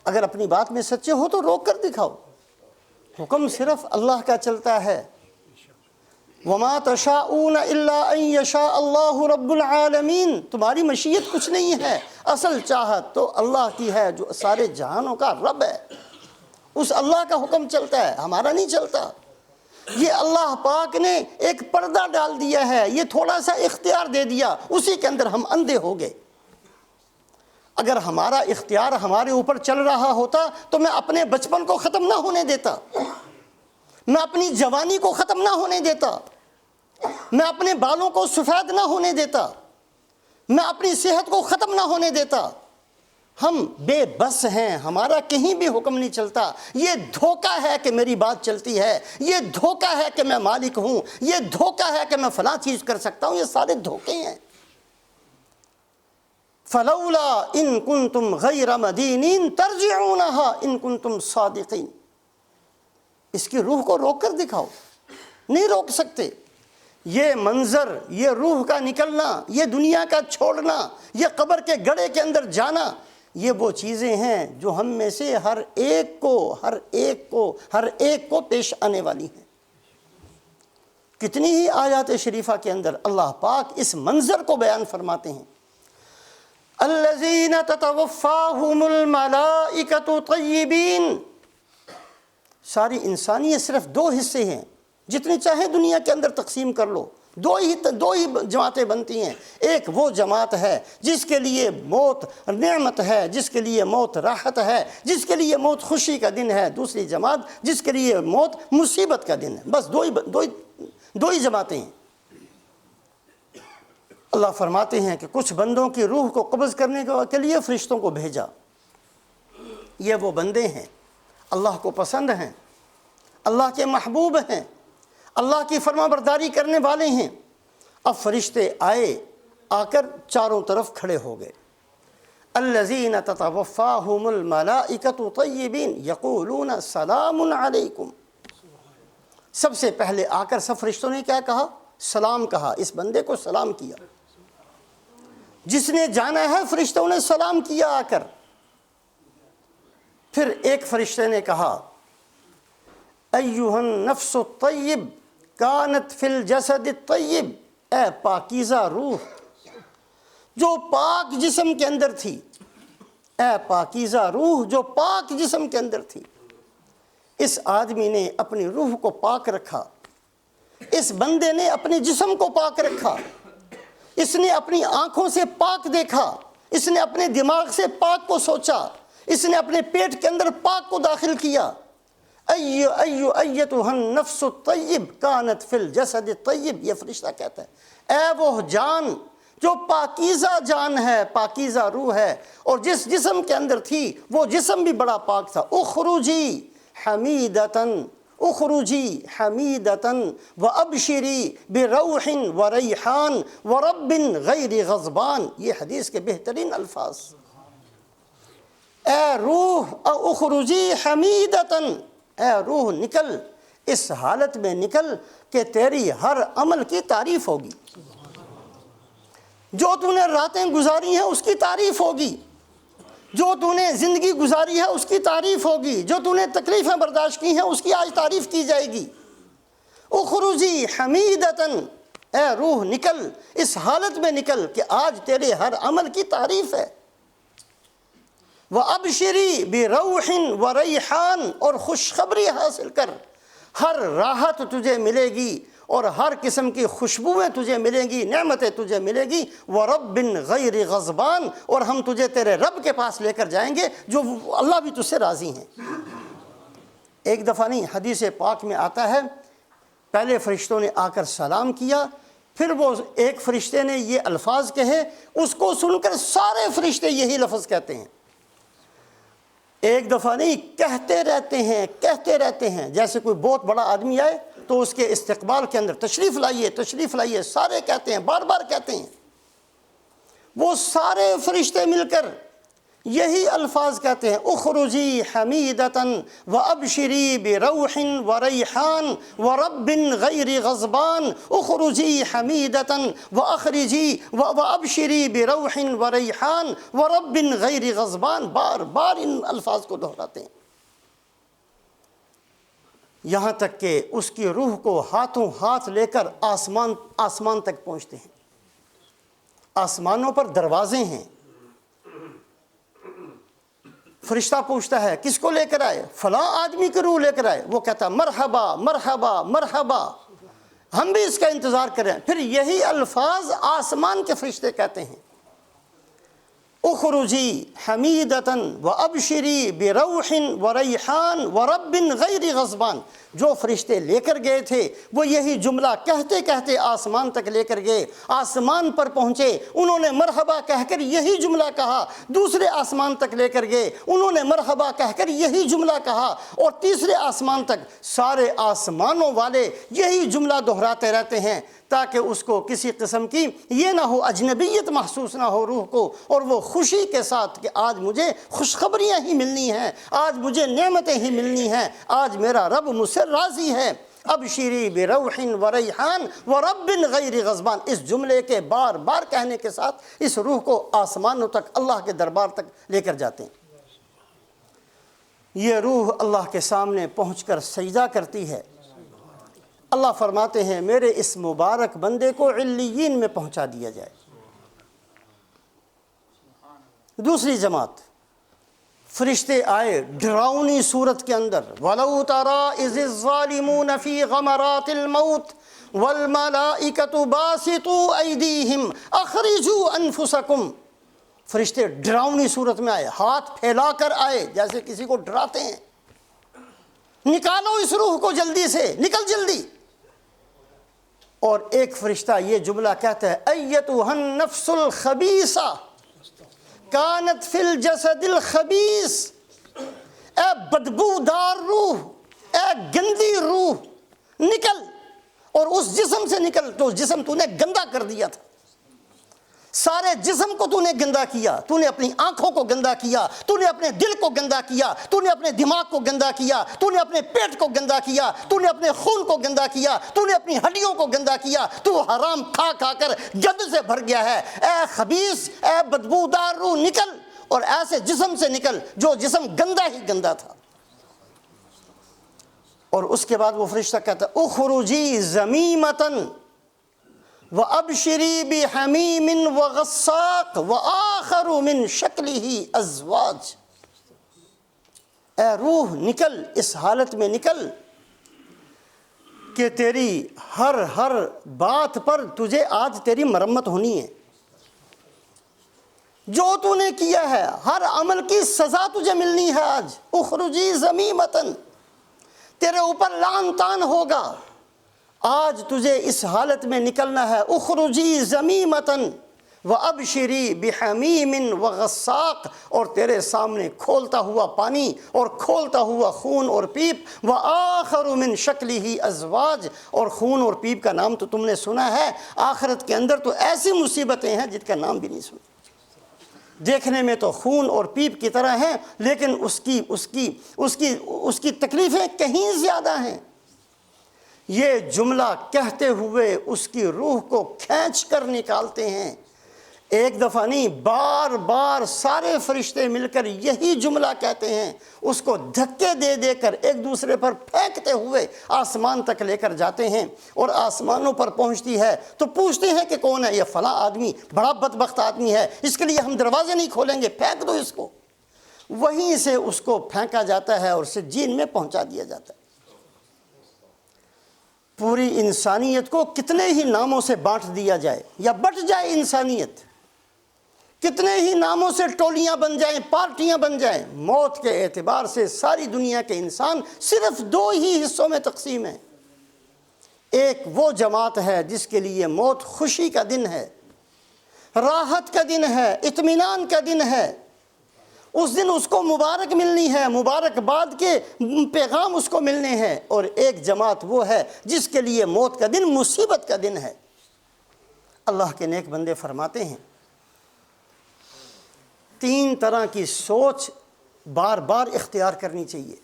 اگر اپنی بات میں سچے ہو تو روک کر دکھاؤ. حکم صرف اللہ کا چلتا ہے. وَمَا تَشَاءُونَ إِلَّا أَن يَشَاءَ اللَّهُ رَبُّ الْعَالَمِينَ. تمہاری مشیت کچھ نہیں ہے، اصل چاہت تو اللہ کی ہے جو سارے جہانوں کا رب ہے. اس اللہ کا حکم چلتا ہے، ہمارا نہیں چلتا. یہ اللہ پاک نے ایک پردہ ڈال دیا ہے، یہ تھوڑا سا اختیار دے دیا، اسی کے اندر ہم اندھے ہو گئے. اگر ہمارا اختیار ہمارے اوپر چل رہا ہوتا تو میں اپنے بچپن کو ختم نہ ہونے دیتا، میں اپنی جوانی کو ختم نہ ہونے دیتا، میں اپنے بالوں کو سفید نہ ہونے دیتا، میں اپنی صحت کو ختم نہ ہونے دیتا. ہم بے بس ہیں، ہمارا کہیں بھی حکم نہیں چلتا. یہ دھوکہ ہے کہ میری بات چلتی ہے، یہ دھوکہ ہے کہ میں مالک ہوں، یہ دھوکہ ہے کہ میں فلاں چیز کر سکتا ہوں. یہ سارے دھوکے ہیں. فَلَوْلَا إِن كُنْتُمْ غَيْرَ مَدِينِينَ تَرْجِعُونَهَا إِن كُنْتُمْ صَادِقِينَ. اس کی روح کو روک کر دکھاؤ. نہیں روک سکتے. یہ منظر، یہ روح کا نکلنا، یہ دنیا کا چھوڑنا، یہ قبر کے گڑھے کے اندر جانا، یہ وہ چیزیں ہیں جو ہم میں سے ہر ایک کو پیش آنے والی ہیں. کتنی ہی آیات شریفہ کے اندر اللہ پاک اس منظر کو بیان فرماتے ہیں. الذین تتوفاہم الملائکۃ طیبین. ساری انسانیت صرف دو حصے ہیں، جتنے چاہے دنیا کے اندر تقسیم کر لو، دو ہی جماعتیں بنتی ہیں. ایک وہ جماعت ہے جس کے لیے موت نعمت ہے، جس کے لیے موت راحت ہے، جس کے لیے موت خوشی کا دن ہے. دوسری جماعت جس کے لیے موت مصیبت کا دن ہے. بس دو ہی جماعتیں ہیں. اللہ فرماتے ہیں کہ کچھ بندوں کی روح کو قبض کرنے کے لیے فرشتوں کو بھیجا. یہ وہ بندے ہیں، اللہ کو پسند ہیں، اللہ کے محبوب ہیں، اللہ کی فرما برداری کرنے والے ہیں. اب فرشتے آ کر چاروں طرف کھڑے ہو گئے. الذین تتوفاہم الملائکۃ طیبین یقولون سلام علیکم. سب سے پہلے آ کر سب فرشتوں نے کیا کہا؟ سلام کہا. اس بندے کو سلام کیا. جس نے جانا ہے فرشتوں نے سلام کیا آ کر. پھر ایک فرشتے نے کہا ایھا النفس الطیب کانت فی الجسد الطیب. اے پاکیزہ روح جو پاک جسم کے اندر تھی، اے پاکیزہ روح جو پاک جسم کے اندر تھی. اس آدمی نے اپنی روح کو پاک رکھا، اس بندے نے اپنے جسم کو پاک رکھا، اس نے اپنی آنکھوں سے پاک دیکھا، اس نے اپنے دماغ سے پاک کو سوچا، اس نے اپنے پیٹ کے اندر پاک کو داخل کیا. ایتھا النفس الطیب کانت فی الجسد الطیب. یہ فرشتہ کہتا ہے اے وہ جان جو پاکیزہ جان ہے، پاکیزہ روح ہے، اور جس جسم کے اندر تھی وہ جسم بھی بڑا پاک تھا. اخرجی حمیدتاً، اخرجی حمیدتاً وابشری بروح وریحان ورب غیر غضبان. یہ حدیث کے بہترین الفاظ. اے روح اخرجی حمیدتاً، اے روح نکل، اس حالت میں نکل کہ تیری ہر عمل کی تعریف ہوگی. جو تو نے راتیں گزاری ہیں اس کی تعریف ہوگی، جو تو نے زندگی گزاری ہے اس کی تعریف ہوگی، جو تو نے تکلیفیں برداشت کی ہیں اس کی آج تعریف کی جائے گی. اخرجی حمیدتاً، اے روح نکل، اس حالت میں نکل کہ آج تیرے ہر عمل کی تعریف ہے. وَأَبْشِرِي بِرَوْحٍ وَرَيْحَانٍ، اور خوشخبری حاصل کر، ہر راحت تجھے ملے گی اور ہر قسم کی خوشبوئیں تجھے ملیں گی، نعمتیں تجھے ملے گی. وَرَبٍّ غَيْرِ غَضْبَانٍ، اور ہم تجھے تیرے رب کے پاس لے کر جائیں گے جو اللہ بھی تجھ سے راضی ہیں. ایک دفعہ نہیں، حدیث پاک میں آتا ہے پہلے فرشتوں نے آ کر سلام کیا، پھر وہ ایک فرشتے نے یہ الفاظ کہے، اس کو سن کر سارے فرشتے یہی لفظ کہتے ہیں. ایک دفعہ نہیں، کہتے رہتے ہیں. جیسے کوئی بہت بڑا آدمی آئے تو اس کے استقبال کے اندر تشریف لائیے، سارے کہتے ہیں، بار بار کہتے ہیں. وہ سارے فرشتے مل کر یہی الفاظ کہتے ہیں اخرجی حمیدتاً وابشری بروح وریحان ورب غیر غضبان، اخرجی حمیدتاً واخرجی وابشری بروح وریحان ورب غیر غضبان، بار بار ان الفاظ کو دہراتے ہیں، یہاں تک کہ اس کی روح کو ہاتھوں ہاتھ لے کر آسمان تک پہنچتے ہیں۔ آسمانوں پر دروازے ہیں، فرشتہ پوچھتا ہے کس کو لے کر آئے؟ فلاں آدمی کی روح لے کر آئے، وہ کہتا مرحبا مرحبا مرحبا، ہم بھی اس کا انتظار کریں۔ پھر یہی الفاظ آسمان کے فرشتے کہتے ہیں اخرجی حمیدتاً وابشری بروح وریحان ورب غیر غضبان۔ جو فرشتے لے کر گئے تھے وہ یہی جملہ کہتے کہتے آسمان تک لے کر گئے، آسمان پر پہنچے، انہوں نے مرحبا کہہ کر یہی جملہ کہا، دوسرے آسمان تک لے کر گئے، انہوں نے مرحبا کہہ کر یہی جملہ کہا، اور تیسرے آسمان تک سارے آسمانوں والے یہی جملہ دہراتے رہتے ہیں تاکہ اس کو کسی قسم کی یہ نہ ہو، اجنبیت محسوس نہ ہو روح کو، اور وہ خوشی کے ساتھ کہ آج مجھے خوشخبریاں ہی ملنی ہیں، آج مجھے نعمتیں ہی ملنی ہیں، آج میرا رب مجھ سے راضی ہے۔ ابشری بروح وریحان ورب غیر غضبان، اس جملے کے بار بار کہنے کے ساتھ اس روح کو آسمانوں تک، اللہ کے دربار تک لے کر جاتے ہیں۔ یہ روح اللہ کے سامنے پہنچ کر سجدہ کرتی ہے، اللہ فرماتے ہیں میرے اس مبارک بندے کو علیین میں پہنچا دیا جائے۔ دوسری جماعت فرشتے آئے ڈراؤنی صورت کے اندر، وَلَوْ تَرَىٰ إِذِ الظَّالِمُونَ فِي غَمَرَاتِ الْمَوْتِ وَالْمَلَائِكَةُ بَاسِطُو أَيْدِيهِمْ أَخْرِجُوا أَنفُسَكُمْ۔ فرشتے ڈراؤنی صورت میں آئے، ہاتھ پھیلا کر آئے جیسے کسی کو ڈراتے ہیں، نکالو اس روح کو جلدی سے، نکل جلدی۔ اور ایک فرشتہ یہ جملہ کہتا ہے ایتھا النفس الخبیثہ کانت فی الجسد الخبیث، اے بدبودار روح، اے گندی روح، نکل، اور اس جسم سے نکل تو جسم تو نے گندا کر دیا تھا، سارے جسم کو تو نے گندا کیا، تو نے اپنی آنکھوں کو گندا کیا، تو نے اپنے دل کو گندا کیا، تو نے اپنے دماغ کو گندا کیا، تو نے اپنے پیٹ کو گندا کیا، تو نے اپنے خون کو گندا کیا، تو نے اپنی ہڈیوں کو گندا کیا، تو حرام کھا کھا کر گند سے بھر گیا ہے، اے خبیث، اے بدبودار روح نکل، اور ایسے جسم سے نکل جو جسم گندا ہی گندا تھا۔ اور اس کے بعد وہ فرشتہ کہتا ہے اخرجی ذمیمۃ وَأَبْشِرِي بِحَمِيمٍ وَغَسَّاقٍ وَآخَرُ مِنْ شَكْلِهِ أَزْوَاجٍ۔ اے روح نکل، اس حالت میں نکل کہ تیری ہر بات پر تجھے آج تیری مرمت ہونی ہے، جو تو نے کیا ہے ہر عمل کی سزا تجھے ملنی ہے آج۔ اخرجی ذمیمۃ، تیرے اوپر لعن طعن ہوگا، آج تجھے اس حالت میں نکلنا ہے۔ اخرجی ذمیمۃ وابشری بحمیم وغساق، اور تیرے سامنے کھولتا ہوا پانی اور کھولتا ہوا خون اور پیپ، وآخر من شکلہ ازواج، اور خون اور پیپ کا نام تو تم نے سنا ہے، آخرت کے اندر تو ایسی مصیبتیں ہیں جن کا نام بھی نہیں سنا، دیکھنے میں تو خون اور پیپ کی طرح ہیں لیکن اس کی تکلیفیں کہیں زیادہ ہیں۔ یہ جملہ کہتے ہوئے اس کی روح کو کھینچ کر نکالتے ہیں، ایک دفعہ نہیں، بار بار سارے فرشتے مل کر یہی جملہ کہتے ہیں، اس کو دھکے دے دے کر ایک دوسرے پر پھینکتے ہوئے آسمان تک لے کر جاتے ہیں، اور آسمانوں پر پہنچتی ہے تو پوچھتے ہیں کہ کون ہے یہ؟ فلاں آدمی بڑا بدبخت آدمی ہے، اس کے لیے ہم دروازے نہیں کھولیں گے، پھینک دو اس کو۔ وہیں سے اس کو پھینکا جاتا ہے اور سجین میں پہنچا دیا جاتا ہے۔ پوری انسانیت کو کتنے ہی ناموں سے بانٹ دیا جائے یا بٹ جائے انسانیت، کتنے ہی ناموں سے ٹولیاں بن جائیں، پارٹیاں بن جائیں، موت کے اعتبار سے ساری دنیا کے انسان صرف دو ہی حصوں میں تقسیم ہیں۔ ایک وہ جماعت ہے جس کے لیے موت خوشی کا دن ہے، راحت کا دن ہے، اطمینان کا دن ہے، اس دن اس کو مبارک ملنی ہے، مبارکباد کے پیغام اس کو ملنے ہیں۔ اور ایک جماعت وہ ہے جس کے لیے موت کا دن مصیبت کا دن ہے۔ اللہ کے نیک بندے فرماتے ہیں 3 طرح کی سوچ بار بار اختیار کرنی چاہیے۔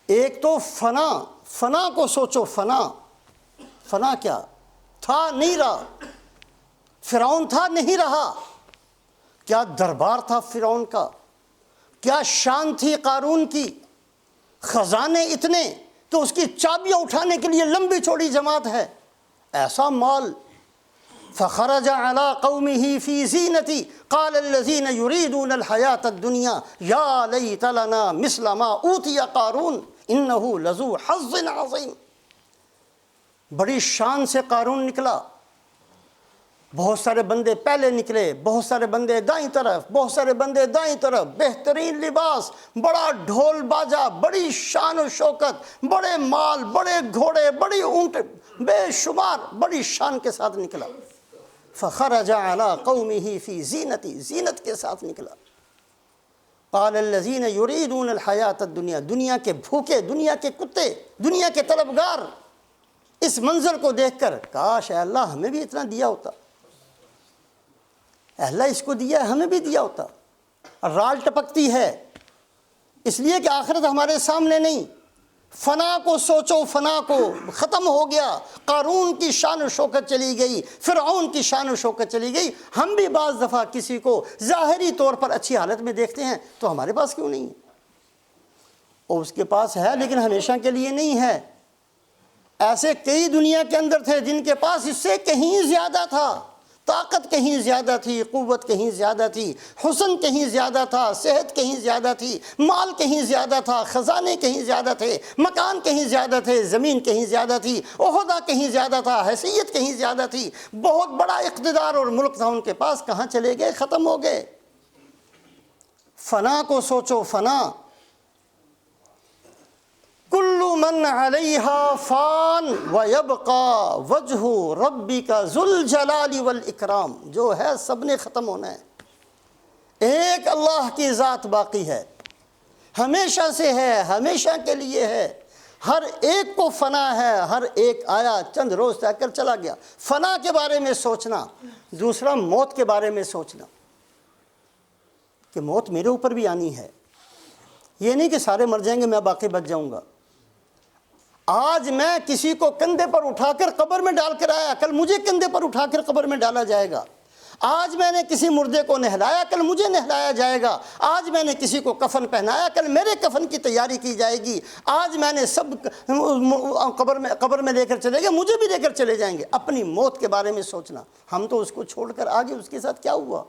ایک تو فنا کو سوچو، فنا کیا تھا، نہیں رہا۔ فرعون تھا، نہیں رہا۔ کیا دربار تھا فرعون کا، کیا شان تھی قارون کی، خزانے اتنے تو اس کی چابیاں اٹھانے کے لیے لمبی چوڑی جماعت ہے، ایسا مال۔ فخرج على قومه في زینتی قال الذين يريدون الحیاة الدنیا یا لیت لنا مثل ما اوتی قارون انه لذو حظ عظیم۔ بڑی شان سے قارون نکلا، بہت سارے بندے پہلے نکلے، بہت سارے بندے دائیں طرف، بہت سارے بندے دائیں طرف، بہترین لباس، بڑا ڈھول باجا، بڑی شان و شوکت، بڑے مال، بڑے گھوڑے، بڑی اونٹ، بے شمار بڑی شان کے ساتھ نکلا۔ فخرج علی قومه فی زینتی، زینت کے ساتھ نکلا۔ قال الذین یریدون الحیاۃ الدنیا، دنیا کے بھوکے، دنیا کے کتے، دنیا کے طلبگار اس منظر کو دیکھ کر کاش اے اللہ ہمیں بھی اتنا دیا ہوتا، اے اللہ اس کو دیا ہمیں بھی دیا ہوتا۔ رال ٹپکتی ہے اس لیے کہ آخرت ہمارے سامنے نہیں۔ فنا کو سوچو، فنا کو ختم ہو گیا۔ قارون کی شان و شوکت چلی گئی، فرعون کی شان و شوکت چلی گئی۔ ہم بھی بعض دفعہ کسی کو ظاہری طور پر اچھی حالت میں دیکھتے ہیں تو ہمارے پاس کیوں نہیں ہے؟ اور اس کے پاس ہے لیکن ہمیشہ کے لیے نہیں ہے۔ ایسے کئی دنیا کے اندر تھے جن کے پاس اس سے کہیں زیادہ تھا، طاقت کہیں زیادہ تھی، قوت کہیں زیادہ تھی، حسن کہیں زیادہ تھا، صحت کہیں زیادہ تھی، مال کہیں زیادہ تھا، خزانے کہیں زیادہ تھے، مکان کہیں زیادہ تھے، زمین کہیں زیادہ تھی، عہدہ کہیں زیادہ تھا، حیثیت کہیں زیادہ تھی، بہت بڑا اقتدار اور ملک تھا ان کے پاس، کہاں چلے گئے؟ ختم ہو گئے۔ فنا کو سوچو، فنا۔ کل من علیہا فان ویبقى وجہ ربک ذو الجلال والاکرام، جو ہے سب نے ختم ہونا ہے، ایک اللہ کی ذات باقی ہے، ہمیشہ سے ہے، ہمیشہ کے لیے ہے، ہر ایک کو فنا ہے، ہر ایک آیا چند روز رہ کر چلا گیا۔ فنا کے بارے میں سوچنا۔ دوسرا موت کے بارے میں سوچنا کہ موت میرے اوپر بھی آنی ہے، یہ نہیں کہ سارے مر جائیں گے میں باقی بچ جاؤں گا۔ آج میں کسی کو کندھے پر اٹھا کر قبر میں ڈال کر آیا، کل مجھے کندھے پر اٹھا کر قبر میں ڈالا جائے گا۔ آج میں نے کسی مردے کو نہلایا، کل مجھے نہلایا جائے گا۔ آج میں نے کسی کو کفن پہنایا، کل میرے کفن کی تیاری کی جائے گی۔ آج میں نے سب قبر میں لے کر چلے گئے، مجھے بھی لے کر چلے جائیں گے۔ اپنی موت کے بارے میں سوچنا، ہم تو اس کو چھوڑ کر آگے، اس کے ساتھ کیا ہوا؟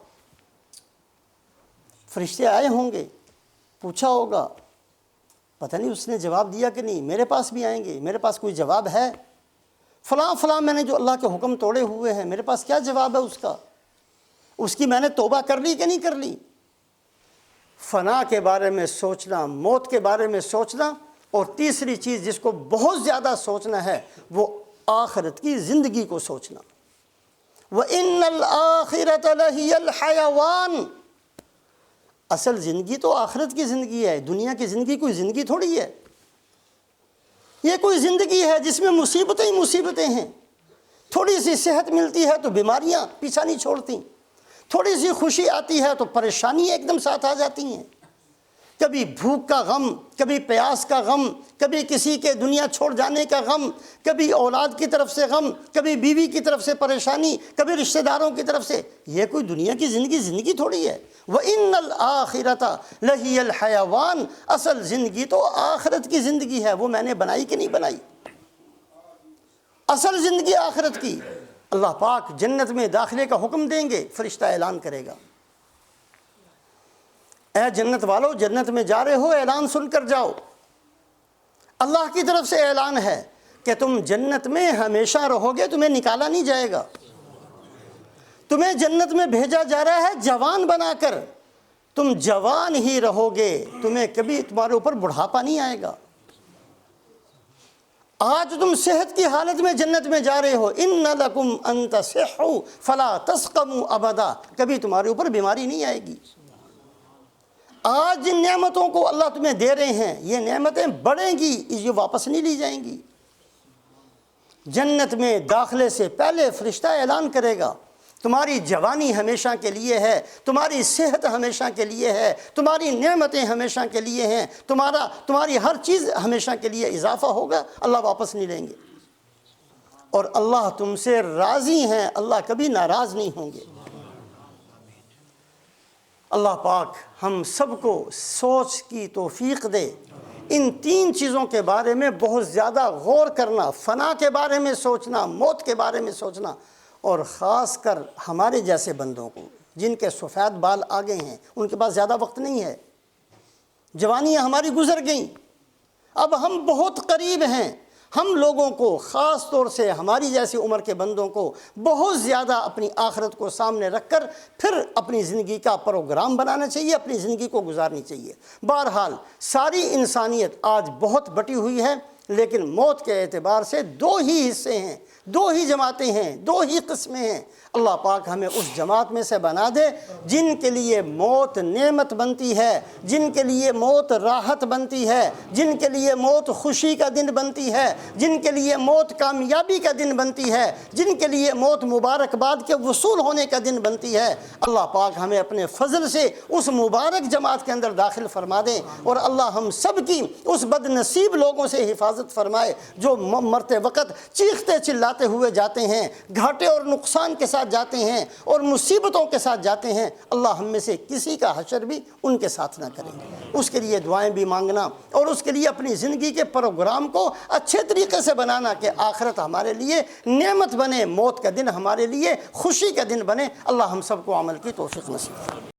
فرشتے آئے ہوں گے، پوچھا ہوگا، پتہ نہیں اس نے جواب دیا کہ نہیں، میرے پاس بھی آئیں گے، میرے پاس کوئی جواب ہے؟ فلاں فلاں میں نے جو اللہ کے حکم توڑے ہوئے ہیں، میرے پاس کیا جواب ہے اس کا؟ اس کی میں نے توبہ کر لی کہ نہیں کر لی؟ فنا کے بارے میں سوچنا، موت کے بارے میں سوچنا، اور تیسری چیز جس کو بہت زیادہ سوچنا ہے وہ آخرت کی زندگی کو سوچنا۔ وَإِنَّ الْآخِرَةَ لَهِيَ الْحَيَوَانِ، اصل زندگی تو آخرت کی زندگی ہے، دنیا کی زندگی کوئی زندگی تھوڑی ہے۔ یہ کوئی زندگی ہے جس میں مصیبتیں ہی مصیبتیں ہیں۔ تھوڑی سی صحت ملتی ہے تو بیماریاں پیچھا نہیں چھوڑتی، تھوڑی سی خوشی آتی ہے تو پریشانی ایک دم ساتھ آ جاتی ہیں۔ کبھی بھوک کا غم، کبھی پیاس کا غم، کبھی کسی کے دنیا چھوڑ جانے کا غم، کبھی اولاد کی طرف سے غم، کبھی بیوی کی طرف سے پریشانی، کبھی رشتہ داروں کی طرف سے۔ یہ کوئی دنیا کی زندگی تھوڑی ہے۔ وَإِنَّ الْآخِرَةَ لَهِيَ الْحَيَوَانِ، اصل زندگی تو آخرت کی زندگی ہے، وہ میں نے بنائی کہ نہیں بنائی؟ اصل زندگی آخرت کی۔ اللہ پاک جنت میں داخلے کا حکم دیں گے، فرشتہ اعلان کرے گا، اے جنت والو، جنت میں جا رہے ہو، اعلان سن کر جاؤ۔ اللہ کی طرف سے اعلان ہے کہ تم جنت میں ہمیشہ رہو گے، تمہیں نکالا نہیں جائے گا۔ تمہیں جنت میں بھیجا جا رہا ہے جوان بنا کر، تم جوان ہی رہو گے، تمہیں کبھی تمہارے اوپر بڑھاپا نہیں آئے گا۔ آج تم صحت کی حالت میں جنت میں جا رہے ہو، ان لکم ان تصحوا فلا تسقموا ابدا، کبھی تمہارے اوپر بیماری نہیں آئے گی۔ آج جن نعمتوں کو اللہ تمہیں دے رہے ہیں، یہ نعمتیں بڑھیں گی، یہ واپس نہیں لی جائیں گی۔ جنت میں داخلے سے پہلے فرشتہ اعلان کرے گا تمہاری جوانی ہمیشہ کے لیے ہے، تمہاری صحت ہمیشہ کے لیے ہے، تمہاری نعمتیں ہمیشہ کے لیے ہیں، تمہاری ہر چیز ہمیشہ کے لیے اضافہ ہوگا، اللہ واپس نہیں لیں گے۔ اور اللہ تم سے راضی ہیں، اللہ کبھی ناراض نہیں ہوں گے۔ اللہ پاک ہم سب کو سوچ کی توفیق دے، ان 3 چیزوں کے بارے میں بہت زیادہ غور کرنا، فنا کے بارے میں سوچنا، موت کے بارے میں سوچنا، اور خاص کر ہمارے جیسے بندوں کو جن کے سفید بال آگے ہیں، ان کے پاس زیادہ وقت نہیں ہے، جوانیاں ہماری گزر گئیں، اب ہم بہت قریب ہیں۔ ہم لوگوں کو خاص طور سے ہماری جیسی عمر کے بندوں کو بہت زیادہ اپنی آخرت کو سامنے رکھ کر پھر اپنی زندگی کا پروگرام بنانا چاہیے، اپنی زندگی کو گزارنی چاہیے۔ بہرحال ساری انسانیت آج بہت بٹی ہوئی ہے، لیکن موت کے اعتبار سے 2 ہی حصے ہیں، 2 ہی جماعتیں ہیں، 2 ہی قسمیں ہیں۔ اللہ پاک ہمیں اس جماعت میں سے بنا دے جن کے لیے موت نعمت بنتی ہے، جن کے لیے موت راحت بنتی ہے، جن کے لیے موت خوشی کا دن بنتی ہے، جن کے لیے موت کامیابی کا دن بنتی ہے، جن کے لیے موت مبارکباد کے وصول ہونے کا دن بنتی ہے۔ اللہ پاک ہمیں اپنے فضل سے اس مبارک جماعت کے اندر داخل فرما دے، اور اللہ ہم سب کی اس بد نصیب لوگوں سے حفاظت فرمائے جو مرتے وقت چیختے چلاتے ہوئے جاتے ہیں، گھاٹے اور نقصان کے ساتھ جاتے ہیں اور مصیبتوں کے ساتھ جاتے ہیں۔ اللہ ہم میں سے کسی کا حشر بھی ان کے ساتھ نہ کرے۔ اس کے لیے دعائیں بھی مانگنا، اور اس کے لیے اپنی زندگی کے پروگرام کو اچھے طریقے سے بنانا کہ آخرت ہمارے لیے نعمت بنے، موت کا دن ہمارے لیے خوشی کا دن بنے۔ اللہ ہم سب کو عمل کی توفیق نصیب فرمائے۔